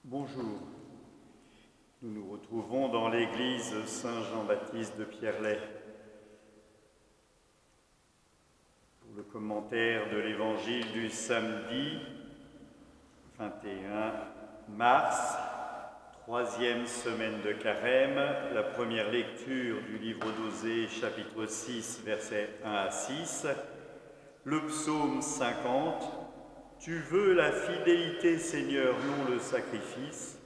Bonjour, nous nous retrouvons dans l'église Saint-Jean-Baptiste de Pierrelaye pour le commentaire de l'évangile du samedi 21 mars, troisième semaine de Carême, la première lecture du livre d'Osée, chapitre 6, versets 1 à 6, le psaume 50, « Tu veux la fidélité, Seigneur, non le sacrifice »,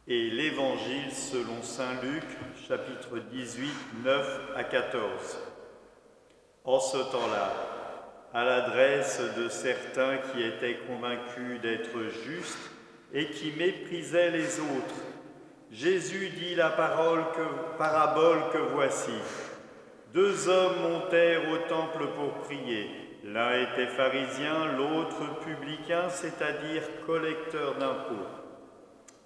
et l'Évangile selon saint Luc, chapitre 18, 9 à 14. En ce temps-là, à l'adresse de certains qui étaient convaincus d'être justes et qui méprisaient les autres, Jésus dit la parabole que voici. Deux hommes montèrent au temple pour prier. L'un était pharisien, l'autre publicain, c'est-à-dire collecteur d'impôts.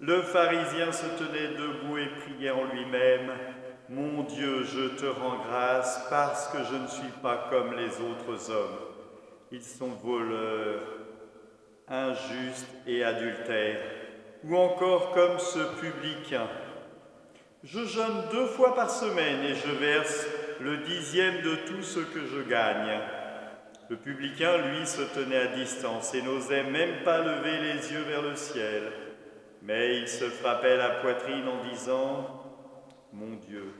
Le pharisien se tenait debout et priait en lui-même « Mon Dieu, je te rends grâce parce que je ne suis pas comme les autres hommes. Ils sont voleurs, injustes et adultères, ou encore comme ce publicain. Je jeûne 2 fois par semaine et je verse le 10e de tout ce que je gagne. » Le publicain, lui, se tenait à distance et n'osait même pas lever les yeux vers le ciel. Mais il se frappait la poitrine en disant « Mon Dieu,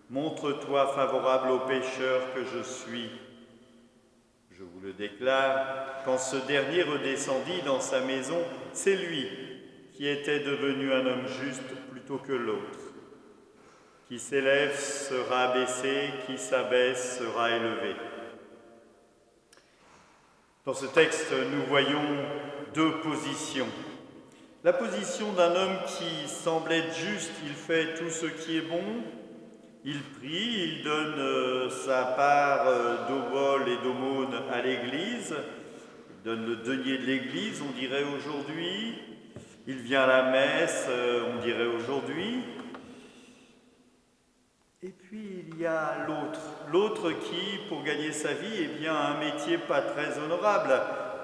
montre-toi favorable aux pécheurs que je suis. » Je vous le déclare, quand ce dernier redescendit dans sa maison, c'est lui qui était devenu un homme juste plutôt que l'autre. Qui s'élève sera abaissé, qui s'abaisse sera élevé. Dans ce texte, nous voyons 2 positions. La position d'un homme qui semble être juste, il fait tout ce qui est bon, il prie, il donne sa part d'obol et d'aumône à l'Église, il donne le denier de l'Église, on dirait aujourd'hui, il vient à la messe, on dirait aujourd'hui. Et puis il y a l'autre qui, pour gagner sa vie, a un métier pas très honorable.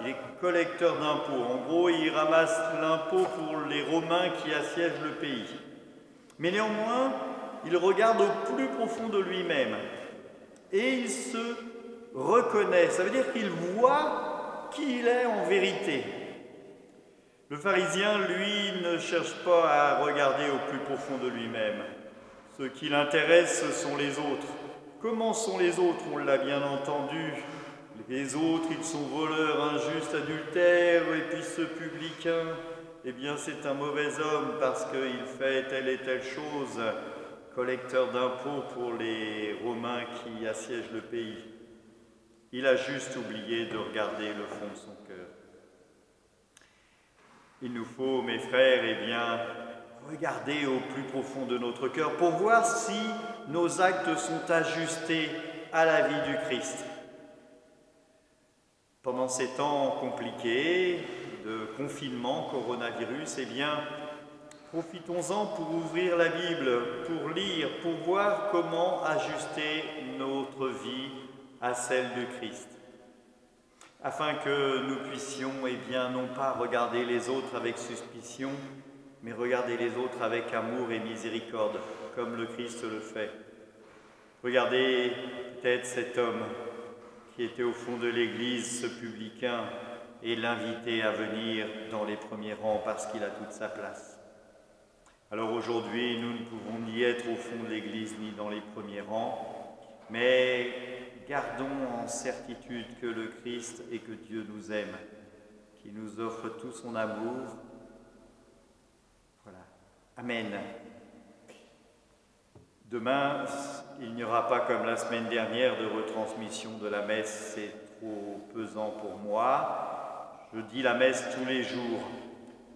Il est collecteur d'impôts. En gros, il ramasse l'impôt pour les Romains qui assiègent le pays. Mais néanmoins, il regarde au plus profond de lui-même et il se reconnaît. Ça veut dire qu'il voit qui il est en vérité. Le pharisien, lui, ne cherche pas à regarder au plus profond de lui-même. Ce qui l'intéresse, ce sont les autres. Comment sont les autres? On l'a bien entendu. Les autres, ils sont voleurs, injustes, adultères, et puis ce publicain, c'est un mauvais homme parce qu'il fait telle et telle chose, collecteur d'impôts pour les Romains qui assiègent le pays. Il a juste oublié de regarder le fond de son cœur. Il nous faut, mes frères, regarder au plus profond de notre cœur pour voir si nos actes sont ajustés à la vie du Christ. Pendant ces temps compliqués de confinement, coronavirus, profitons-en pour ouvrir la Bible, pour lire, pour voir comment ajuster notre vie à celle du Christ. Afin que nous puissions, non pas regarder les autres avec suspicion, mais regarder les autres avec amour et miséricorde, comme le Christ le fait. Regardez peut-être cet homme qui était au fond de l'église, ce publicain, et l'inviter à venir dans les premiers rangs parce qu'il a toute sa place. Alors aujourd'hui, nous ne pouvons ni être au fond de l'église ni dans les premiers rangs, mais gardons en certitude que le Christ et que Dieu nous aime, qui nous offre tout son amour. Voilà. Amen. Demain, il n'y aura pas comme la semaine dernière de retransmission de la messe, c'est trop pesant pour moi. Je dis la messe tous les jours,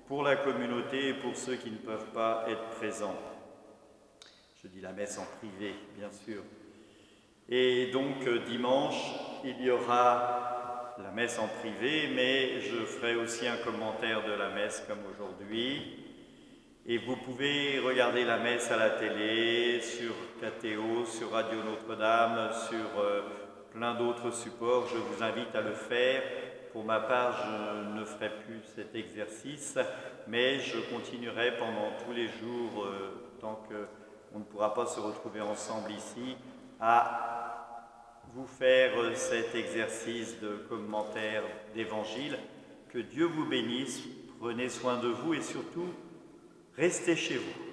pour la communauté et pour ceux qui ne peuvent pas être présents. Je dis la messe en privé, bien sûr. Et donc dimanche, il y aura la messe en privé, mais je ferai aussi un commentaire de la messe comme aujourd'hui. Et vous pouvez regarder la messe à la télé, sur KTO, sur Radio Notre-Dame, sur plein d'autres supports. Je vous invite à le faire Pour ma part, je ne ferai plus cet exercice, mais je continuerai pendant tous les jours, tant qu'on ne pourra pas se retrouver ensemble ici, à vous faire cet exercice de commentaire d'évangile. Que Dieu vous bénisse, prenez soin de vous et surtout, restez chez vous.